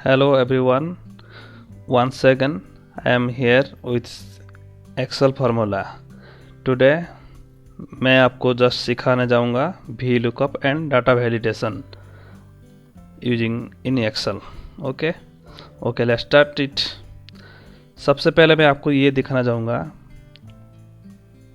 Hello everyone, once again I am here with Excel formula. Today मैं आपको just सिखाने जाऊंगा VLOOKUP and data validation using in Excel. Okay, let's start it. सबसे पहले मैं आपको ये दिखाना चाहूँगा,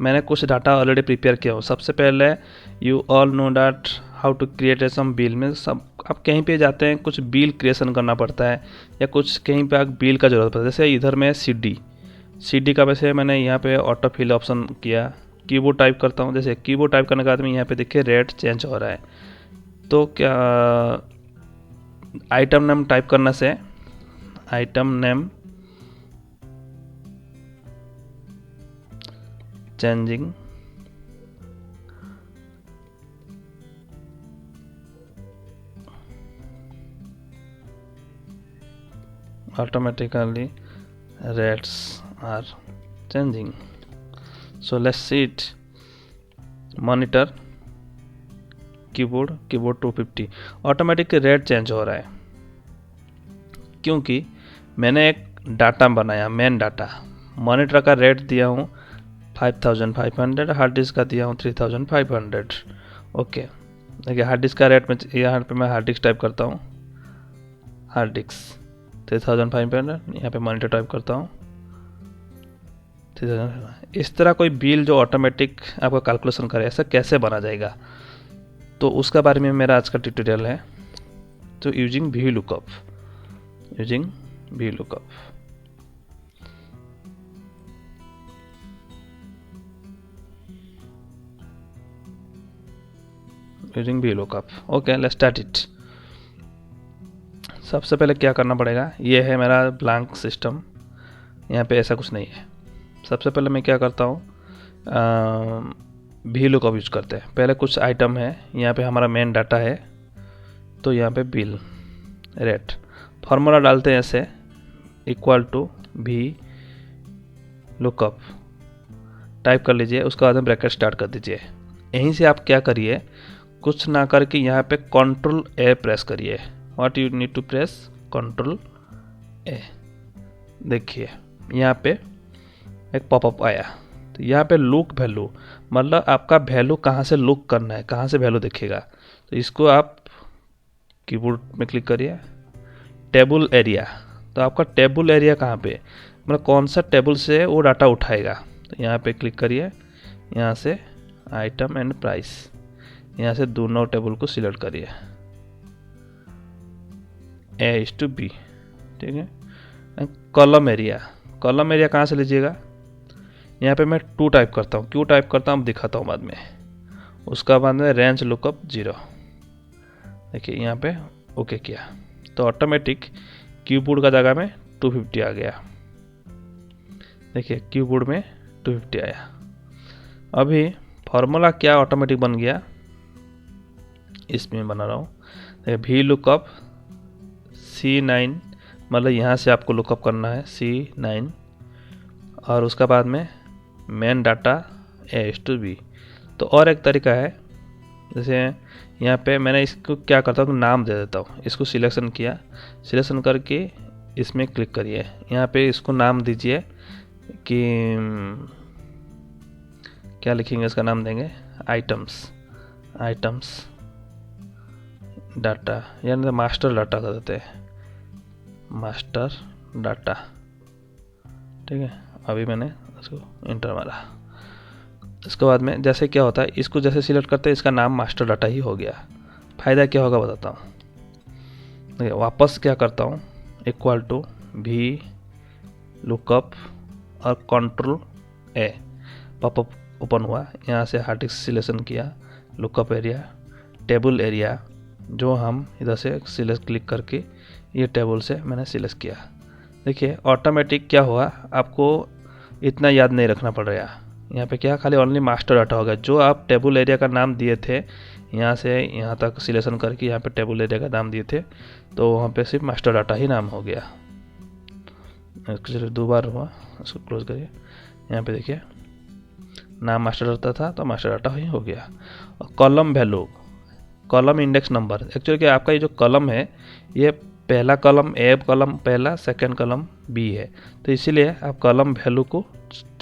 मैंने कुछ डाटा ऑलरेडी प्रिपेयर किया हो। सबसे पहले you all know that how to create some bill में सब आप कहीं पे जाते हैं, कुछ बिल क्रिएशन करना पड़ता है या कुछ कहीं पे आप बिल का ज़रूरत पड़ता है। जैसे इधर में सी डी का वैसे मैंने यहाँ पे ऑटो फिल ऑप्शन किया, कीबोर्ड टाइप करता हूँ। जैसे कीबोर्ड टाइप करने के बाद में यहाँ पे देखिए रेट चेंज हो रहा है। तो क्या आइटम नेम टाइप करने से item name changing automatically rates are changing. So let's see it. Monitor keyboard 250 automatic rate change हो रहा है क्योंकि मैंने एक डाटा बनाया, मेन डाटा। मॉनिटर का रेट दिया हूँ 5500, हार्ड डिस्क का दिया हूँ 3500। ओके, देखिए हार्ड डिस्क का रेट में यहाँ पे मैं हार्ड डिस्क टाइप करता हूँ, हार्ड डिस्क 3500, यहाँ पे मॉनिटर टाइप करता हूँ 3000। इस तरह कोई बिल जो ऑटोमेटिक आपका कैलकुलेशन करे, ऐसा कैसे बना जाएगा, तो उसका बारे में मेरा आज का ट्यूटोरियल है। तो using VLOOKUP, okay, let's start it. सबसे पहले क्या करना पड़ेगा, ये है मेरा ब्लैंक सिस्टम, यहाँ पे ऐसा कुछ नहीं है। सबसे पहले मैं क्या करता हूँ, VLOOKUP यूज करते हैं। पहले कुछ आइटम है, यहाँ पे हमारा मेन डाटा है, तो यहाँ पे बिल रेट फार्मूला डालते हैं ऐसे इक्वल टू VLOOKUP टाइप कर लीजिए। उसके बाद में ब्रैकेट स्टार्ट कर दीजिए। यहीं से आप क्या करिए, कुछ ना करके यहाँ पे Ctrl A प्रेस करिए। What you need to press Ctrl A। देखिए यहाँ पे एक पॉपअप आया, तो यहाँ पे लुक वैल्यू, मतलब आपका वैल्यू कहाँ से लुक करना है, कहाँ से वैल्यू दिखेगा। तो इसको आप कीबोर्ड में क्लिक करिए, टेबल एरिया। तो आपका टेबल एरिया कहाँ पे, मतलब कौन सा टेबल से वो डाटा उठाएगा। तो यहाँ पे क्लिक करिए, यहाँ से आइटम एंड प्राइस, यहाँ से दोनों टेबल को सिलेक्ट करिए, A/B, ठीक है। कॉलम एरिया कहाँ से लीजिएगा, यहाँ पे मैं 2 टाइप करता हूँ। क्यों टाइप करता हूँ दिखाता हूँ बाद में। उसका बाद में रेंज लुकअप 0, देखिए यहाँ पे ओके किया, तो ऑटोमेटिक कीबोर्ड का जगह में 250 आ गया। देखिए कीबोर्ड में 250 आया। अभी फार्मूला क्या ऑटोमेटिक बन गया, इसमें बना रहा हूँ। VLOOKUP C9, मतलब यहाँ से आपको लुकअप करना है C9, और उसका बाद में मेन डाटा A/B। तो और एक तरीका है, जैसे यहाँ पे मैंने इसको क्या करता हूँ, नाम दे देता हूँ। इसको सिलेक्शन किया, सिलेक्शन करके इसमें क्लिक करिए, यहाँ पे इसको नाम दीजिए कि क्या लिखेंगे, इसका नाम देंगे आइटम्स डाटा, यानी मास्टर डाटा कर देते हैं, मास्टर डाटा, ठीक है। अभी मैंने इसको इंटर मारा। इसके बाद में जैसे क्या होता है, इसको जैसे सिलेक्ट करते हैं, इसका नाम मास्टर डाटा ही हो गया। फ़ायदा क्या होगा बताता हूँ। देखिए वापस क्या करता हूँ, इक्वल टू VLOOKUP और Ctrl A, पॉपअप ओपन हुआ। यहाँ से हार्ड डिस्क सिलेक्शन किया, लुकअप एरिया, टेबल एरिया, जो हम इधर से सिलेक्ट क्लिक करके ये टेबल से मैंने सिलेक्ट किया। देखिए ऑटोमेटिक क्या हुआ, आपको इतना याद नहीं रखना पड़ रहा। यहाँ पे क्या खाली ओनली मास्टर डाटा होगा, जो आप टेबल एरिया का नाम दिए थे, यहाँ से यहाँ तक सिलेक्शन करके यहाँ पे टेबल एरिया का नाम दिए थे, तो वहाँ पे सिर्फ मास्टर डाटा ही नाम हो गया। चलिए 2 बार हुआ, इसको क्लोज करिए। यहाँ पे देखिए नाम मास्टर डाटा था, तो मास्टर डाटा ही हो गया। और column value, column index number, actually क्या आपका ये जो कॉलम है ये पहला कॉलम ए कॉलम पहला, सेकंड कॉलम बी है, तो इसीलिए आप कॉलम वैल्यू को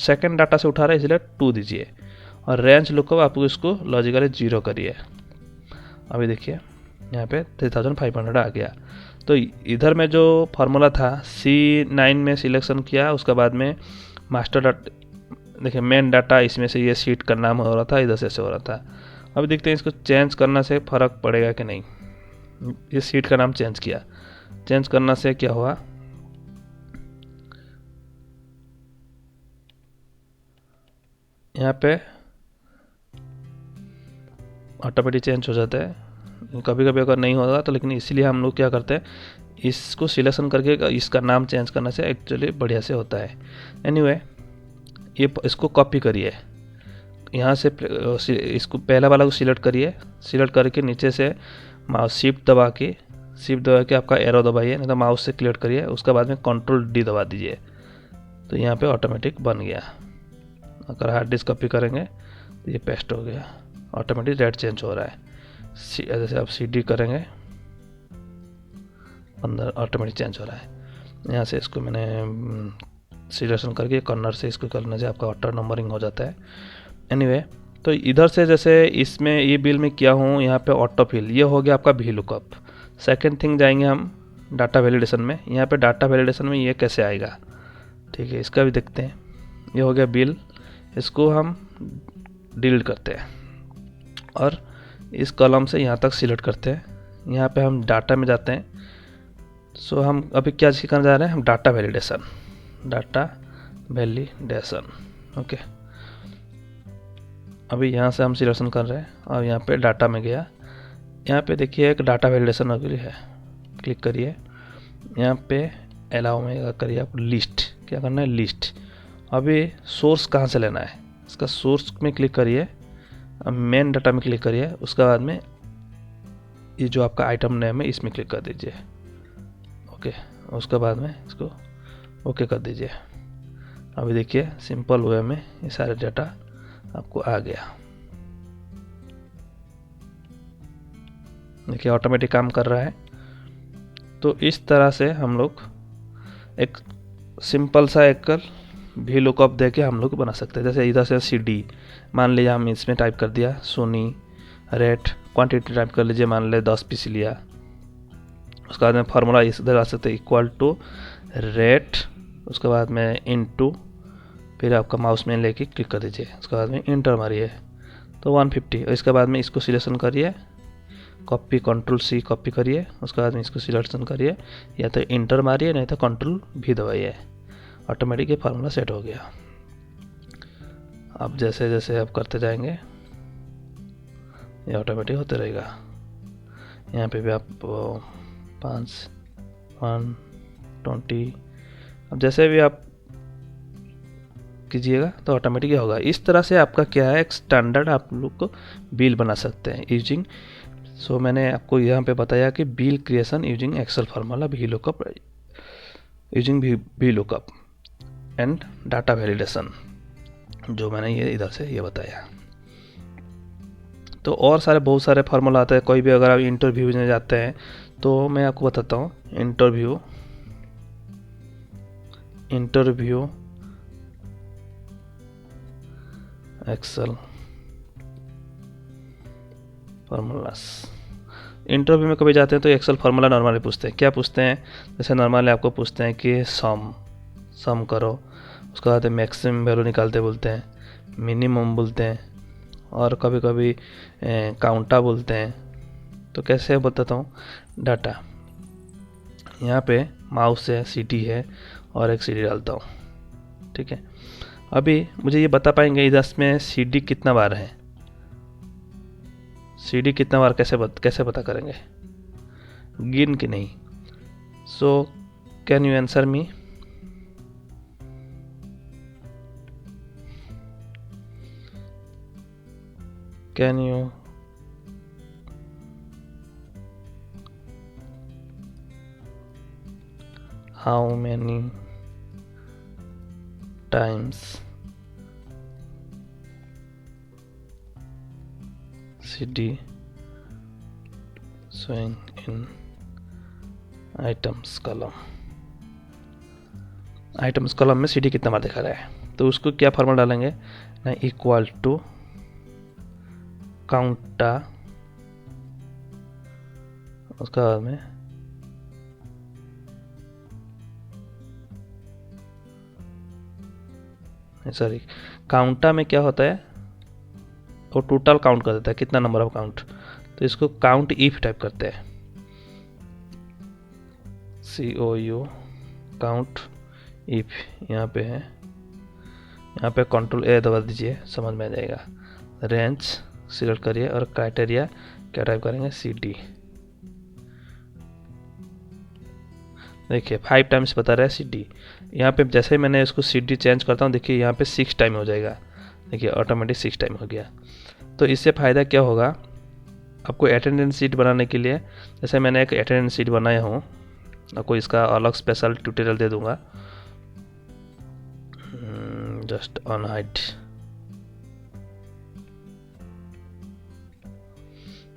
सेकंड डाटा से उठा रहे हैं इसलिए 2 दीजिए, और रेंज लुकअप आप इसको लॉजिकली 0 करिए। अभी देखिए यहाँ पे 3500 आ गया। तो इधर में जो फार्मूला था C9 में सिलेक्शन किया, उसके बाद में मास्टर डाटा, देखिए मेन डाटा इसमें से ये शीट का नाम हो रहा था, इधर से हो रहा था। अभी देखते हैं इसको चेंज करने से फ़र्क पड़ेगा कि नहीं। ये शीट का नाम चेंज किया, चेंज करने से क्या हुआ, यहाँ पे ऑटोमेटिक चेंज हो जाता है। कभी कभी अगर नहीं होगा तो, लेकिन इसीलिए हम लोग क्या करते हैं, इसको सिलेक्शन करके इसका नाम चेंज करने से एक्चुअली बढ़िया से होता है। एनीवे ये इसको कॉपी करिए, यहाँ से इसको पहला वाला को सिलेक्ट करिए, सिलेक्ट करके नीचे से माउस शिफ्ट दबा के आपका एरो दबाइए, नहीं तो माउस से क्लिक करिए, उसके बाद में Ctrl+D दबा दीजिए, तो यहाँ पे ऑटोमेटिक बन गया। अगर हार्ड डिस्क कॉपी करेंगे तो ये पेस्ट हो गया, ऑटोमेटिक रेट चेंज हो रहा है। जैसे आप CD करेंगे अंदर ऑटोमेटिक चेंज हो रहा है। यहाँ से इसको मैंने सिलेक्शन करके कॉर्नर से इसको करने से आपका ऑटो नंबरिंग हो जाता है। एनीवे तो इधर से जैसे इसमें ये बिल में किया हूँ, यहाँ पे ऑटो फिल, ये हो गया आपका वी लुकअप। सेकंड थिंग जाएंगे हम डाटा वैलिडेशन में। यहाँ पे डाटा वैलिडेशन में ये कैसे आएगा, ठीक है, इसका भी देखते हैं। ये हो गया बिल, इसको हम डिलीट करते हैं और इस कॉलम से यहाँ तक सिलेक्ट करते हैं। यहाँ पे हम डाटा में जाते हैं। सो हम अभी क्या सीखने जा रहे हैं, हम डाटा वैलिडेशन, ओके। अभी यहाँ से हम सिलेक्शन कर रहे हैं और यहाँ पे डाटा में गया। यहाँ पे देखिए एक डाटा वैलिडेशन अभी है, क्लिक करिए, यहाँ पे अलाउ में करिए आप लिस्ट, क्या करना है लिस्ट। अभी सोर्स कहाँ से लेना है, इसका सोर्स में क्लिक करिए, मेन डाटा में क्लिक करिए, उसके बाद में ये जो आपका आइटम नेम है इसमें क्लिक कर दीजिए, ओके। उसके बाद में इसको ओके कर दीजिए। अभी देखिए सिंपल वे में ये सारे डाटा आपको आ गया, देखिए ऑटोमेटिक काम कर रहा है। तो इस तरह से हम लोग एक सिंपल सा एक वी लुकअप दे के हम लोग बना सकते हैं। जैसे इधर से CD, मान लीजिए हम इसमें टाइप कर दिया सोनी रेट, क्वांटिटी टाइप कर लीजिए, मान ले 10 पीस लिया। उसके बाद में फार्मूला इधर आ सकते हैं इक्वल टू रेट, उसके बाद में इनटू, फिर आपका माउस में लेके क्लिक कर दीजिए, उसके बाद में इंटर मारिए तो 150। और इसके बाद में इसको सिलेक्शन करिए, कॉपी Ctrl+C कॉपी करिए, उसके बाद में इसको सिलेक्शन करिए, या तो इंटर मारिए नहीं तो Ctrl+V दबाइए, ऑटोमेटिक ये फार्मूला सेट हो गया। अब जैसे जैसे आप करते जाएंगे ये ऑटोमेटिक होते रहेगा। यहाँ पे भी आप 5 120, अब जैसे भी आप कीजिएगा तो ऑटोमेटिक होगा। इस तरह से आपका क्या है, एक स्टैंडर्ड आप लोग को बिल बना सकते हैं यूजिंग। सो मैंने आपको यहाँ पे बताया कि bill creation using Excel formula, V lookup using V lookup and data validation, जो मैंने ये इधर से ये बताया। तो और सारे बहुत सारे फार्मूला आते हैं। कोई भी अगर आप इंटरव्यू में जाते हैं तो मैं आपको बताता हूँ, इंटरव्यू एक्सेल फार्मूलास। इंटरव्यू में कभी जाते हैं तो एक्सेल फार्मूला नॉर्मली पूछते हैं, क्या पूछते हैं, जैसे नॉर्मली आपको पूछते हैं कि सम करो, उसके बाद मैक्सिमम वैल्यू निकालते बोलते हैं, मिनिमम बोलते हैं, और कभी कभी काउंटा बोलते हैं। तो कैसे बताता हूँ, डाटा यहाँ पे माउस है, CD है और एक CD डालता हूँ, ठीक है। अभी मुझे ये बता पाएंगे इधर में CD कितना बार है, CD कितना बार कैसे पता करेंगे, गिन के नहीं। So can you answer me, can you how many times CD showing in items column, items column में CD कितना बार दिखा रहा है, तो उसको क्या फॉर्मूला डालेंगे ना, इक्वल टू काउंटा, उसका बाद में सॉरी काउंटा में क्या होता है, वो टोटल काउंट कर देता है कितना नंबर ऑफ काउंट, तो इसको काउंट इफ टाइप करते हैं, COU काउंट इफ, यहाँ पे है, यहाँ पे Ctrl+A दबा दीजिए, समझ में आ जाएगा। रेंज सिलेक्ट करिए और क्राइटेरिया क्या टाइप करेंगे, CD। देखिए 5 टाइम्स बता रहा है CD। यहाँ पे जैसे ही मैंने इसको CD चेंज करता हूँ, देखिए यहाँ पे 6 टाइम हो जाएगा, देखिए ऑटोमेटिक 6 टाइम हो गया। तो इससे फ़ायदा क्या होगा आपको, अटेंडेंस शीट बनाने के लिए, जैसे मैंने एक अटेंडेंस शीट बनाया हूँ, आपको इसका अलग स्पेशल ट्यूटोरियल दे दूंगा, जस्ट ऑन हाइट।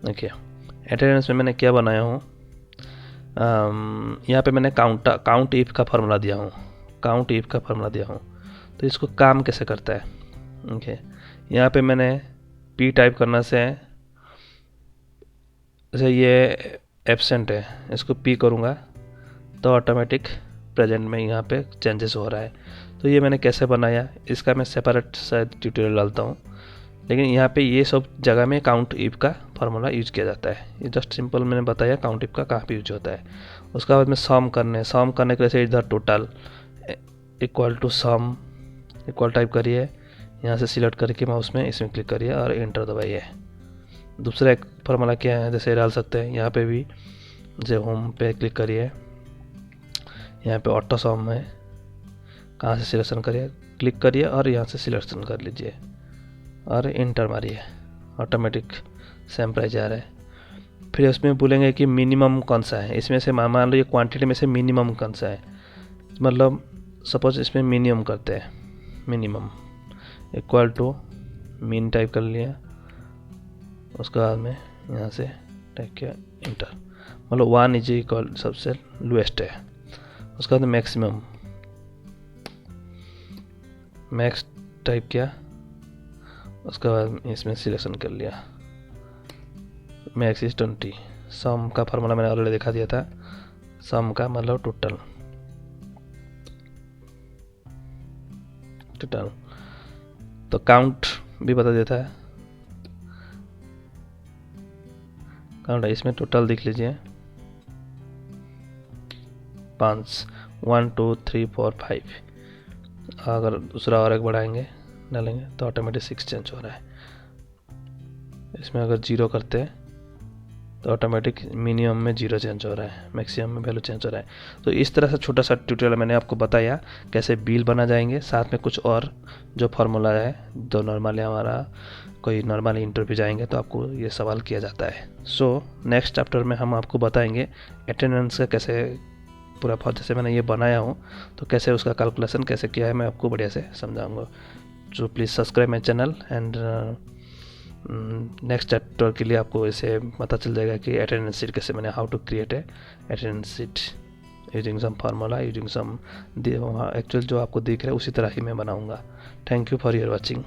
देखिए अटेंडेंस में मैंने क्या बनाया हूँ, यहाँ पे मैंने काउंट इफ का फार्मूला दिया हूँ, काउंट इफ का फार्मूला दिया हूँ। तो इसको काम कैसे करता है, ओके, यहाँ पे मैंने P टाइप करना से, जैसे ये एब्सेंट है, इसको P करूँगा तो ऑटोमेटिक प्रेजेंट में यहाँ पे चेंजेस हो रहा है। तो ये मैंने कैसे बनाया, इसका मैं सेपरेट शायद ट्यूटोरियल डालता हूँ, लेकिन यहाँ पे ये सब जगह में काउंट इफ का फार्मूला यूज किया जाता है। ये जस्ट सिंपल मैंने बताया काउंट इफ का कहाँ पे यूज होता है। उसके बाद में सम करने के लिए से इधर total equal to sum, equal type करिए, यहाँ से सिलेक्ट करके माउस में इसमें क्लिक करिए और एंटर दबाइए। दूसरा एक फार्मूला क्या है, जैसे डाल सकते हैं, यहाँ पे भी जैसे होम पे क्लिक करिए, यहाँ पे ऑटो सम है, कहाँ से सिलेक्शन करिए, क्लिक करिए और यहाँ से सिलेक्शन कर लीजिए और इंटर मारिए, ऑटोमेटिक सेम प्राइस आ रहा है। फिर उसमें बोलेंगे कि मिनिमम कौन सा है, इसमें से मान लो ये क्वांटिटी में से मिनिमम कौन सा है, मतलब सपोज इसमें मिनिमम करते हैं, minimum equal to mean type कर लिया, उसके बाद में यहाँ से टाइप किया इंटर, मतलब 1 इज इक्वल सबसे लोएस्ट है। उसके बाद मैक्सिमम, मैक्स टाइप किया, उसके बाद इसमें सिलेक्शन कर लिया, मैक्स इज 20। सम का फार्मूला मैंने ऑलरेडी दिखा दिया था, सम का मतलब टोटल, तो काउंट भी बता देता है, काउंट इसमें टोटल देख लीजिए 5, 1 2 3 4 5। अगर दूसरा और एक बढ़ाएंगे डालेंगे तो ऑटोमेटिक 6 चेंज हो रहा है। इसमें अगर 0 करते हैं तो ऑटोमेटिक मिनिमम में 0 चेंज हो रहा है, मैक्सिमम में वैल्यू चेंज हो रहा है। तो इस तरह से छोटा सा ट्यूटोरियल मैंने आपको बताया कैसे बिल बना जाएंगे, साथ में कुछ और जो फार्मूला है, जो नॉर्मली हमारा कोई नॉर्मली इंटरव्यू जाएंगे तो आपको ये सवाल किया जाता है। सो नेक्स्ट चैप्टर में हम आपको बताएंगे अटेंडेंस का कैसे पूरा जैसे मैंने ये बनाया हूँ तो कैसे उसका कैलकुलेशन कैसे किया है मैं आपको बढ़िया से समझाऊंगा। So please subscribe my channel and next chapter के लिए आपको इसे पता चल जाएगा कि अटेंडेंस शीट कैसे मैंने how to create a attendance sheet using some formula, using some actual जो आपको दिख रहा है उसी तरह ही मैं बनाऊंगा। Thank you for your watching.